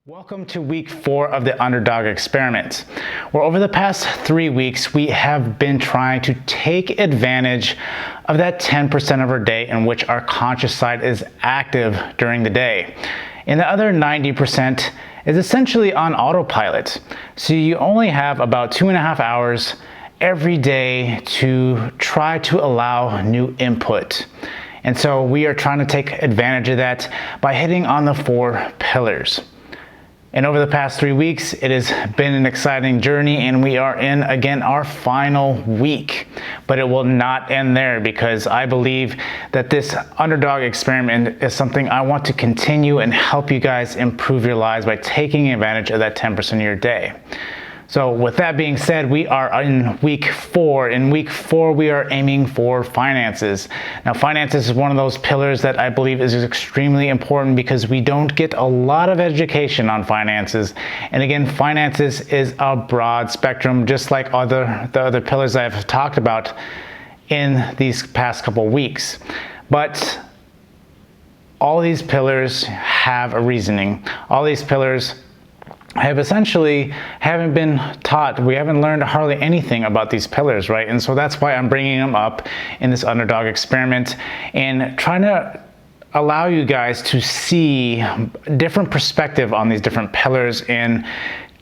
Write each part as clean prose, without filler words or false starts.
Welcome to week 4 of the Underdog experiment, where over the past 3 weeks, we have been trying to take advantage of that 10% of our day in which our conscious side is active during the day. And the other 90% is essentially on autopilot. So you only have about 2.5 hours every day to try to allow new input. And so we are trying to take advantage of that by hitting on the 4 pillars. And over the past 3 weeks, it has been an exciting journey, and we are in, again, our final week. But it will not end there, because I believe that this Underdog experiment is something I want to continue and help you guys improve your lives by taking advantage of that 10% of your day. So with that being said, we are in week 4. In week 4, we are aiming for finances. Now, finances is one of those pillars that I believe is extremely important because we don't get a lot of education on finances. And again, finances is a broad spectrum, just like the other pillars I've talked about in these past couple weeks. But all these pillars have a reasoning. All these pillars haven't been taught. We haven't learned hardly anything about these pillars, right? And so that's why I'm bringing them up in this Underdog experiment and trying to allow you guys to see different perspective on these different pillars and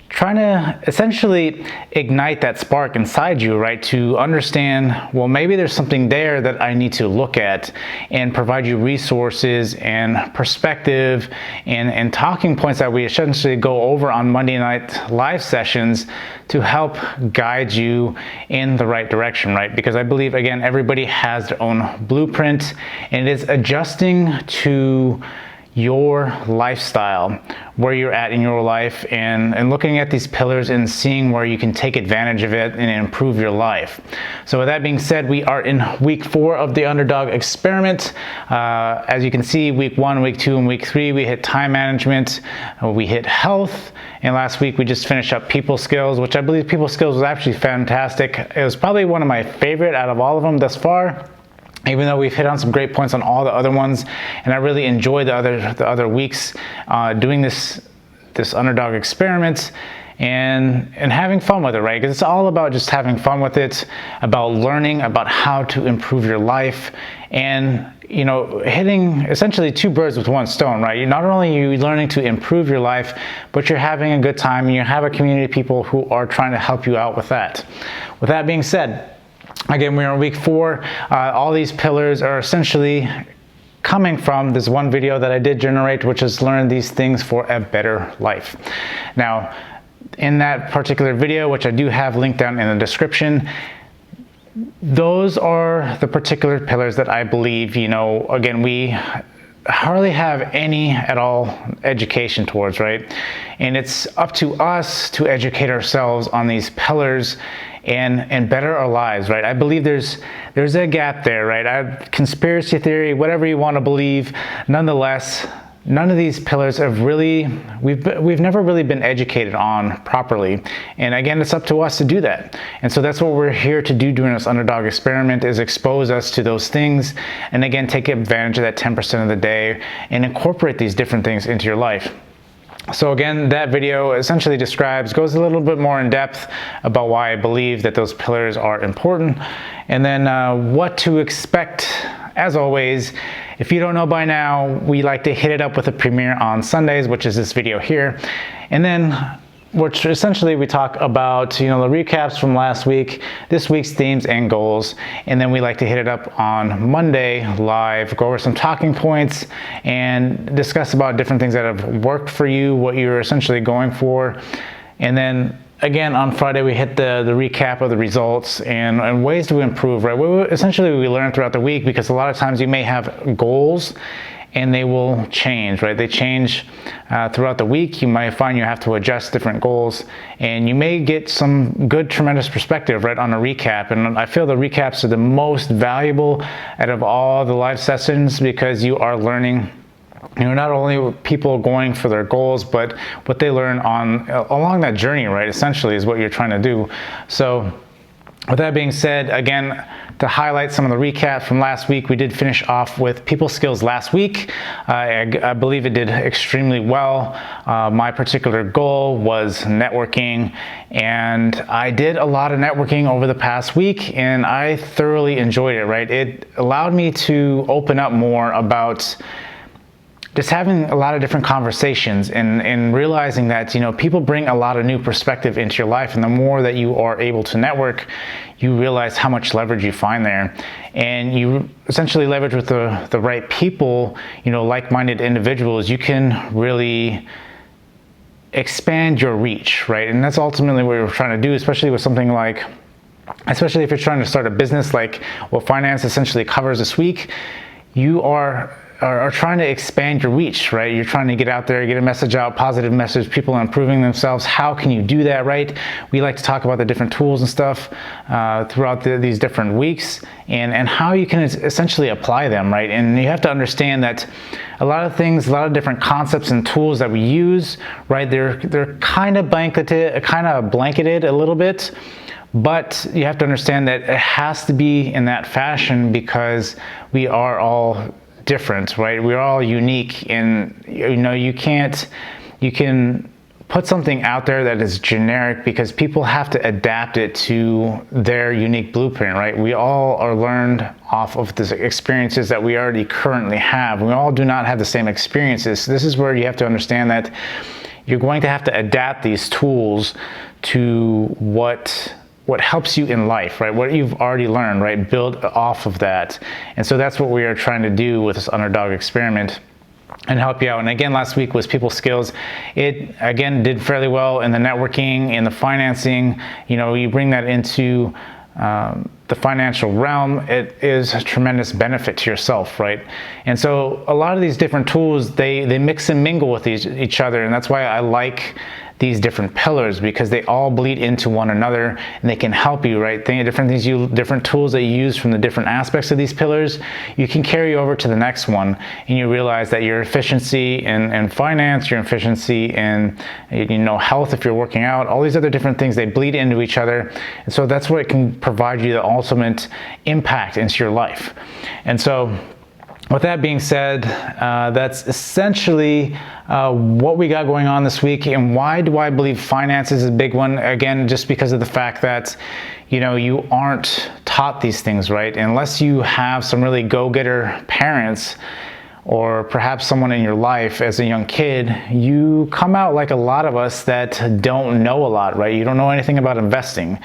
trying to essentially ignite that spark inside you, right? To understand, well, maybe there's something there that I need to look at, and provide you resources and perspective and talking points that we essentially go over on Monday night live sessions to help guide you in the right direction, right? Because I believe, again, everybody has their own blueprint, and it is adjusting to your lifestyle, where you're at in your life, and looking at these pillars and seeing where you can take advantage of it and improve your life. So with that being said, we are in week 4 of the Underdog experiment. As you can see, week 1, week 2, and week 3, we hit time management, we hit health, and last week we just finished up people skills, which I believe people skills was actually fantastic. It was probably one of my favorite out of all of them thus far, even though we've hit on some great points on all the other ones. And I really enjoyed the other weeks doing this Underdog experiment and having fun with it, right? Because it's all about just having fun with it, about learning about how to improve your life, and hitting essentially 2 birds with 1 stone, right? You're not only are you learning to improve your life, but you're having a good time, and you have a community of people who are trying to help you out with that. With that being said, again, we're in week 4. All these pillars are essentially coming from this one video that I did generate, which is learn these things for a better life. Now, in that particular video, which I do have linked down in the description, those are the particular pillars that I believe, again, we hardly have any at all education towards, right? And it's up to us to educate ourselves on these pillars and better our lives, right? I believe there's a gap there, right? Conspiracy theory, whatever you want to believe, nonetheless, none of these pillars have really, we've never really been educated on properly. And again, it's up to us to do that. And so that's what we're here to do during this Underdog experiment, is expose us to those things, and again, take advantage of that 10% of the day and incorporate these different things into your life. So again, that video essentially goes a little bit more in depth about why I believe that those pillars are important, and then what to expect. As always, if you don't know by now, we like to hit it up with a premiere on Sundays, which is this video here. And then which essentially we talk about, the recaps from last week, this week's themes and goals. And then we like to hit it up on Monday live, go over some talking points and discuss about different things that have worked for you, what you're essentially going for. And then again, on Friday, we hit the recap of the results and ways to improve, right? Essentially, we learn throughout the week, because a lot of times you may have goals and they will change, right? They change throughout the week. You might find you have to adjust different goals, and you may get some good, tremendous perspective, right, on a recap. And I feel the recaps are the most valuable out of all the live sessions, because you are learning, not only people going for their goals, but what they learn along that journey, right? Essentially is what you're trying to do. So With that being said, again, to highlight some of the recap from last week, we did finish off with people skills last week. I believe it did extremely well. My particular goal was networking, and I did a lot of networking over the past week, and I thoroughly enjoyed it, right? It allowed me to open up more about just having a lot of different conversations and realizing that, you know, people bring a lot of new perspective into your life, and the more that you are able to network, you realize how much leverage you find there, and you essentially leverage with the right people, you know, like-minded individuals. You can really expand your reach, right? And that's ultimately what we're trying to do, especially with something like, especially if you're trying to start a business like what finance essentially covers this week. You are trying to expand your reach, right? You're trying to get out there, get a message out, positive message, people are improving themselves. How can you do that, right? We like to talk about the different tools and stuff throughout these different weeks, and how you can essentially apply them, right? And you have to understand that a lot of things, a lot of different concepts and tools that we use, right? They're kind of blanketed a little bit. But you have to understand that it has to be in that fashion because we are all different, right? We're all unique, and you know, you can put something out there that is generic because people have to adapt it to their unique blueprint, right? We all are learned off of the experiences that we already currently have. We all do not have the same experiences. So this is where you have to understand that you're going to have to adapt these tools to what helps you in life, right? What you've already learned, right? Build off of that. And so that's what we are trying to do with this Underdog experiment and help you out. And again, last week was people skills. It again did fairly well in the networking, in the financing. You know, you bring that into the financial realm, it is a tremendous benefit to yourself, right? And so a lot of these different tools, they mix and mingle with each other, and that's why I like these different pillars, because they all bleed into one another and they can help you, right? Different tools that you use from the different aspects of these pillars, you can carry over to the next one, and you realize that your efficiency in finance, your efficiency in, you know, health, if you're working out, all these other different things, they bleed into each other. And so that's what can provide you the ultimate impact into your life. And so with that being said, that's essentially what we got going on this week. And why do I believe finance is a big one? Again, just because of the fact that, you know, you aren't taught these things, right? Unless you have some really go-getter parents, or perhaps someone in your life as a young kid, you come out like a lot of us that don't know a lot, right? You don't know anything about investing.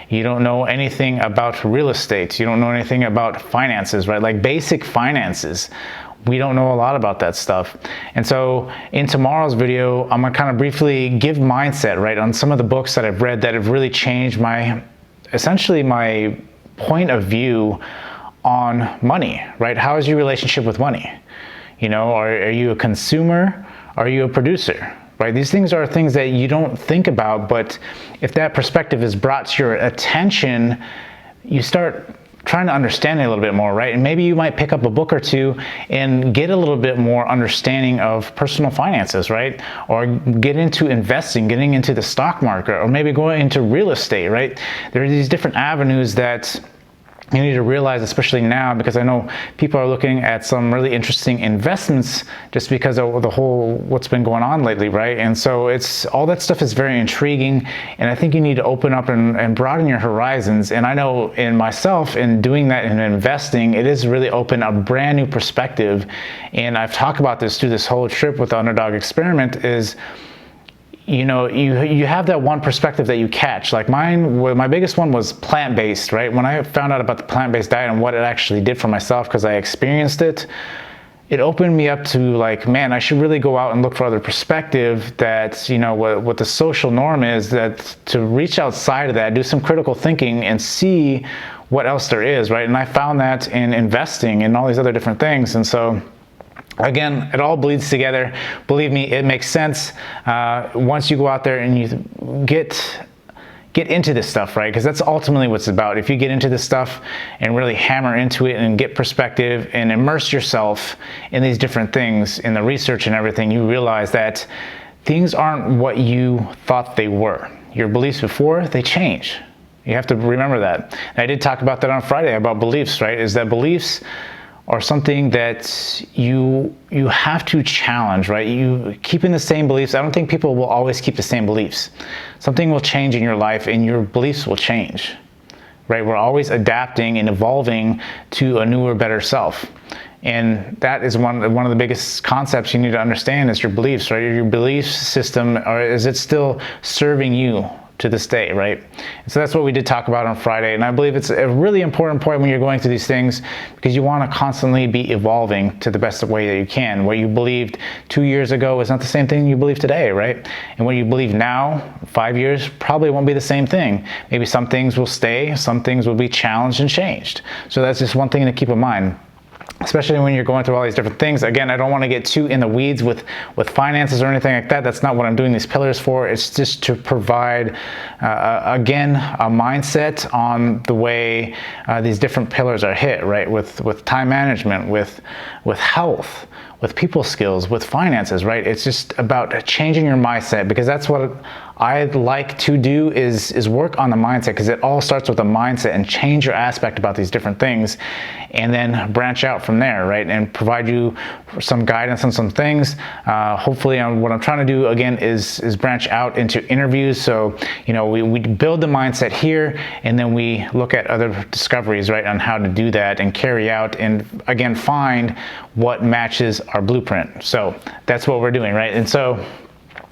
You don't know anything about real estate. You don't know anything about finances, right? Like basic finances. We don't know a lot about that stuff. And so in tomorrow's video, I'm gonna kind of briefly give mindset, right, on some of the books that I've read that have really changed essentially my point of view on money, right? How is your relationship with money? You know, are you a consumer? Are you a producer? Right? These things are things that you don't think about, but if that perspective is brought to your attention, you start trying to understand it a little bit more, right? And maybe you might pick up a book or two and get a little bit more understanding of personal finances, right? Or get into investing, getting into the stock market, or maybe going into real estate, right? There are these different avenues that you need to realize, especially now, because I know people are looking at some really interesting investments just because of the whole what's been going on lately, right? And so it's all that stuff is very intriguing, and I think you need to open up and broaden your horizons. And I know in myself, in doing that in investing, it has really opened a brand new perspective. And I've talked about this through this whole trip with the Underdog experiment is, you know, you have that one perspective that you catch. Like my biggest one was plant-based, right? When I found out about the plant-based diet and what it actually did for myself, because I experienced it, it opened me up to like, man, I should really go out and look for other perspective that, you know, what the social norm is, that to reach outside of that, do some critical thinking and see what else there is, right? And I found that in investing and all these other different things. And so again, it all bleeds together. Believe me, it makes sense once you go out there and you get into this stuff, right? Because that's ultimately what it's about. If you get into this stuff and really hammer into it and get perspective and immerse yourself in these different things, in the research and everything, you realize that things aren't what you thought they were. Your beliefs before, they change. You have to remember that. And I did talk about that on Friday about beliefs, right? Is that beliefs are something that you have to challenge, right? You keeping the same beliefs. I don't think people will always keep the same beliefs. Something will change in your life and your beliefs will change, right? We're always adapting and evolving to a newer, better self. And that is one of the biggest concepts you need to understand is your beliefs, right? Your belief system, or is it still serving you to this day, right? So that's what we did talk about on Friday. And I believe it's a really important point when you're going through these things, because you want to constantly be evolving to the best way that you can. What you believed 2 years ago is not the same thing you believe today, right? And what you believe now, 5 years, probably won't be the same thing. Maybe some things will stay, some things will be challenged and changed. So that's just one thing to keep in mind, especially when you're going through all these different things. Again, I don't want to get too in the weeds with finances or anything like that. That's not what I'm doing these pillars for. It's just to provide, again, a mindset on the way these different pillars are hit, right? With time management, with health, with people skills, with finances, right? It's just about changing your mindset, because that's what I'd like to do is work on the mindset, because it all starts with a mindset, and change your aspect about these different things, and then branch out from there, right? And provide you some guidance on some things. Hopefully, what I'm trying to do again is branch out into interviews. So, you know, we build the mindset here, and then we look at other discoveries, right, on how to do that and carry out, and again, find what matches our blueprint. So that's what we're doing, right? And so,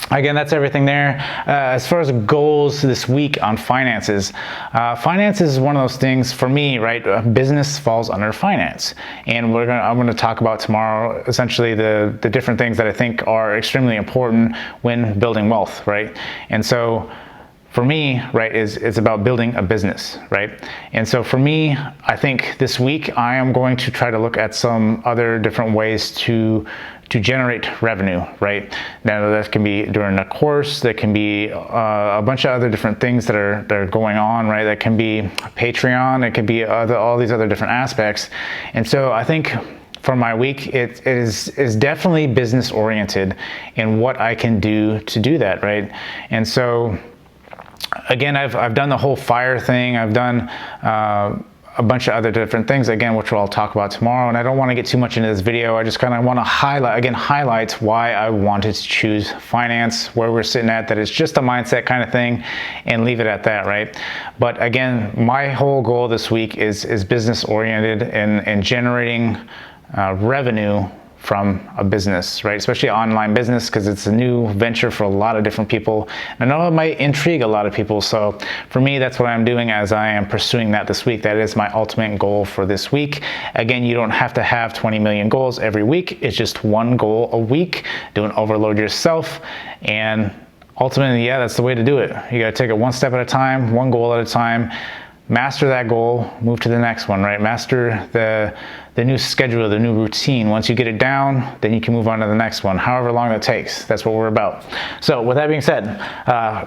again, that's everything there. As far as goals this week on finances, finances is one of those things for me, right? Business falls under finance, and I'm going to talk about tomorrow essentially the different things that I think are extremely important when building wealth, right? And so, for me, right, it's about building a business, right? And so for me, I think this week I am going to try to look at some other different ways to generate revenue, right? Now that can be during a course, that can be a bunch of other different things that are going on, right? That can be Patreon, it could be all these other different aspects. And so I think for my week, it is definitely business oriented in what I can do to do that, right? And so, again, I've done the whole fire thing. I've done a bunch of other different things, again, which we'll talk about tomorrow. And I don't want to get too much into this video. I just kind of want to highlight why I wanted to choose finance, where we're sitting at, that it's just a mindset kind of thing, and leave it at that, right? But again, my whole goal this week is business oriented and generating revenue from a business, right? Especially online business, because it's a new venture for a lot of different people. And I know it might intrigue a lot of people. So for me, that's what I'm doing as I am pursuing that this week. That is my ultimate goal for this week. Again, you don't have to have 20 million goals every week. It's just one goal a week. Don't overload yourself. And ultimately, yeah, that's the way to do it. You got to take it one step at a time, one goal at a time. Master that goal, move to the next one, right? Master the new schedule, the new routine. Once you get it down, then you can move on to the next one, however long it takes. That's what we're about. So with that being said,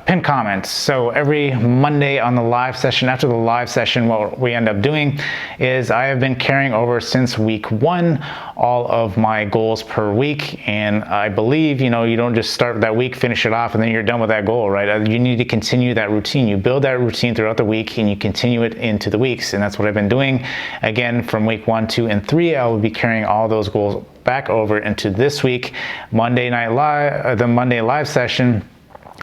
pin comments. So every Monday on the live session, after the live session, what we end up doing is I have been carrying over since week 1 all of my goals per week. And I believe, you know, you don't just start that week, finish it off, and then you're done with that goal, right? You need to continue that routine. You build that routine throughout the week, and you continue it into the weeks. And that's what I've been doing. Again, from week 1, 2, and 3, I will be carrying all those goals back over into this week, Monday night live, the Monday live session.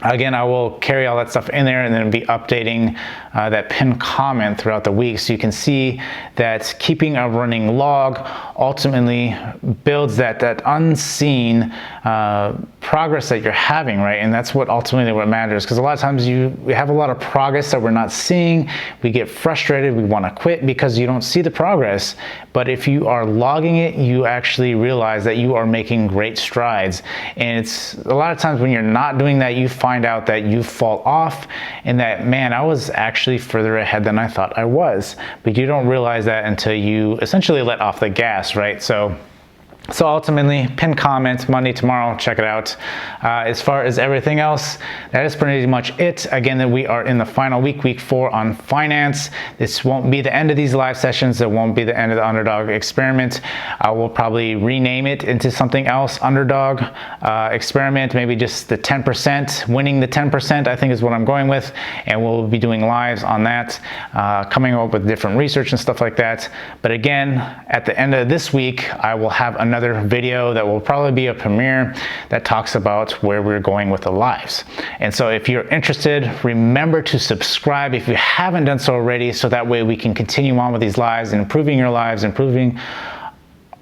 Again, I will carry all that stuff in there, and then be updating that pinned comment throughout the week, so you can see that keeping a running log ultimately builds that unseen progress that you're having, right? And that's what ultimately what matters, because a lot of times we have a lot of progress that we're not seeing. We get frustrated, we want to quit because you don't see the progress. But if you are logging it, you actually realize that you are making great strides. And it's a lot of times when you're not doing that, you find out that you fall off, and that, man, I was actually further ahead than I thought I was. But you don't realize that until you essentially let off the gas, right? So So ultimately, pin comment Monday, tomorrow, check it out. As far as everything else, that is pretty much it. Again, that we are in the final week, week 4 on finance. This won't be the end of these live sessions. It won't be the end of the Underdog experiment. I will probably rename it into something else, Underdog experiment, maybe just the 10%, winning the 10%, I think is what I'm going with. And we'll be doing lives on that, coming up with different research and stuff like that. But again, at the end of this week, I will have another video that will probably be a premiere that talks about where we're going with the lives. And so if you're interested, remember to subscribe if you haven't done so already, so that way we can continue on with these lives and improving your lives, improving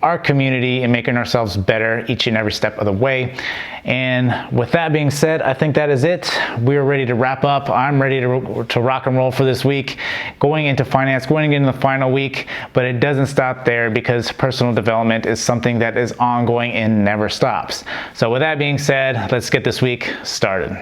our community and making ourselves better each and every step of the way. And with that being said, I think that is it. We're ready to wrap up. I'm ready to rock and roll for this week, going into finance, going into the final week, but it doesn't stop there, because personal development is something that is ongoing and never stops. So with that being said, let's get this week started.